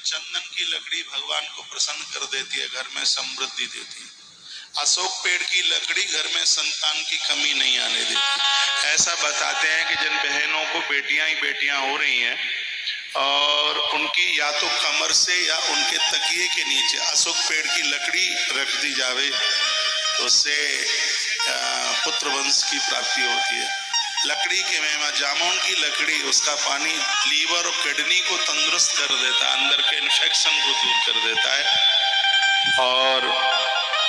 चंदन की लकड़ी भगवान को प्रसन्न कर देती है, घर में समृद्धि देती है। अशोक पेड़ की लकड़ी घर में संतान की कमी नहीं आने देती। ऐसा बताते हैं कि जिन बहनों को बेटियां ही बेटियां हो रही हैं और उनकी या तो कमर से या उनके तकिए के नीचे अशोक पेड़ की लकड़ी रख दी जावे तो उससे पुत्र वंश की प्राप्ति होती है। लकड़ी के मेवा जामुन की लकड़ी, उसका पानी लीवर और किडनी को तंदुरुस्त कर देता है, अंदर के इन्फेक्शन को दूर कर देता है। और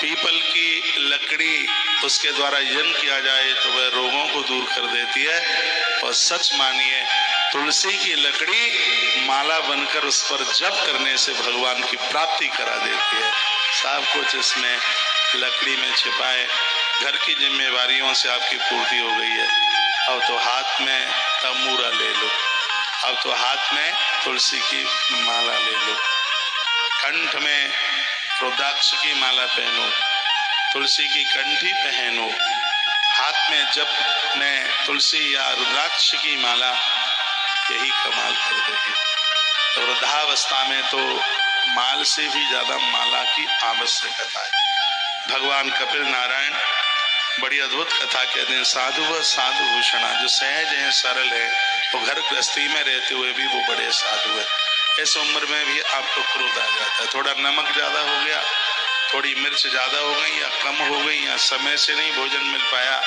पीपल की लकड़ी उसके द्वारा यजन किया जाए तो वह रोगों को दूर कर देती है। और सच मानिए तुलसी की लकड़ी माला बनकर उस पर जप करने से भगवान की प्राप्ति करा देती है। सब कुछ इसमें लकड़ी में छिपाए। घर की जिम्मेवारियों से आपकी पूर्ति हो गई है। अब तो हाथ में तंबूरा ले लो, अब तो हाथ में तुलसी की माला ले लो, कंठ में रुद्राक्ष की माला पहनो, तुलसी की कंठी पहनो, हाथ में जप में तुलसी या रुद्राक्ष की माला, यही कमाल कर देगी। तो वृद्धावस्था में तो माल से भी ज्यादा माला की आवश्यकता है। भगवान कपिल नारायण बड़ी अद्भुत कथा कहते हैं, साधु व साधु भूषणा, जो सहज है सरल है वो घर गृहस्थी में रहते हुए भी वो बड़े साधु है। इस उम्र में भी आपको क्रोध आ जाता है, थोड़ा नमक ज्यादा हो गया, थोड़ी मिर्च ज्यादा हो गई या कम हो गई या समय से नहीं भोजन मिल पाया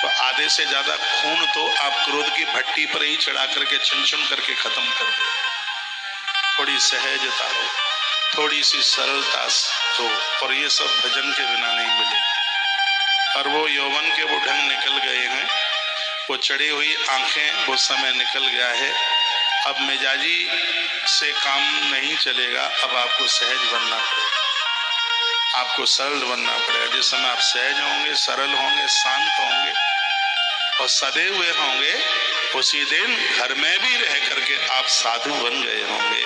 तो आधे से ज्यादा खून तो आप क्रोध की भट्टी पर ही चढ़ा करके छुन छुन करके खत्म कर दो। थोड़ी सहजता हो, थोड़ी सी सरलता हो, और ये सब भजन के बिना नहीं मिलेगी। और वो यौवन के वो ढंग निकल गए हैं, वो चढ़ी हुई आंखें वो समय निकल गया है। अब मिजाजी से काम नहीं चलेगा, अब आपको सहज बनना पड़ेगा, आपको सरल बनना पड़ेगा। जिस समय आप सहज होंगे, सरल होंगे, शांत होंगे और सदे हुए होंगे, उसी दिन घर में भी रह करके आप साधु बन गए होंगे।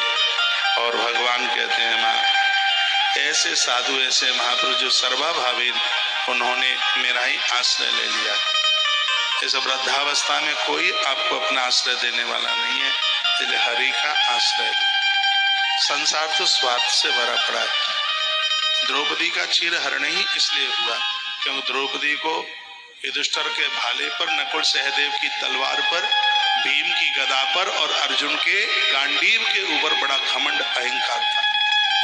और भगवान कहते हैं माँ, ऐसे साधु ऐसे महापुरुष जो सर्वभावी, उन्होंने मेरा ही आश्रय ले लिया। इस वृद्धावस्था में कोई आपको अपना आश्रय देने वाला नहीं है, इसलिए हरि का आश्रय लो। संसार तो स्वार्थ से भरा पड़ा है। द्रौपदी का चीरहरण ही इसलिए हुआ क्योंकि द्रौपदी को युधिष्ठिर के भाले पर, नकुल सहदेव की तलवार पर, भीम की गदा पर और अर्जुन के गांडीव के ऊपर बड़ा घमंड अहंकार था।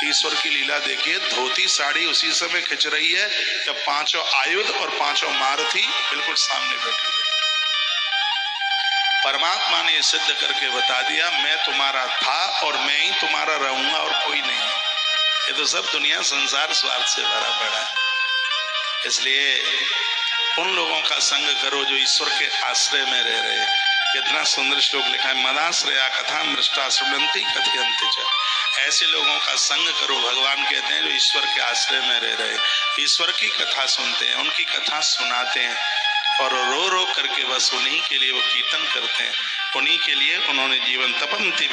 ईश्वर की लीला देखिए, धोती साड़ी उसी समय खिंच रही है जब पांचों आयुध और पांचों मारथी बिल्कुल सामने बैठे हुए। परमात्मा ने सिद्ध करके बता दिया, मैं तुम्हारा था और मैं ही तुम्हारा रहूंगा और कोई नहीं। ये तो सब दुनिया संसार स्वार्थ से भरा पड़ा है। इसलिए उन लोगों का संग करो जो ईश्वर के आश्रय में रह रहे हैं। कितना सुंदर श्लोक लिखा है, मदाश्रया कथा मृष्टा सुनंती कथयन्ति च। ऐसे लोगों का संग करो, भगवान कहते हैं, जो ईश्वर के आश्रय में रह रहे, ईश्वर की कथा सुनते हैं, उनकी कथा सुनाते हैं और रो रो करके बस उन्हीं के लिए वो कीर्तन करते हैं, उन्हीं के लिए उन्होंने जीवन तपन्ति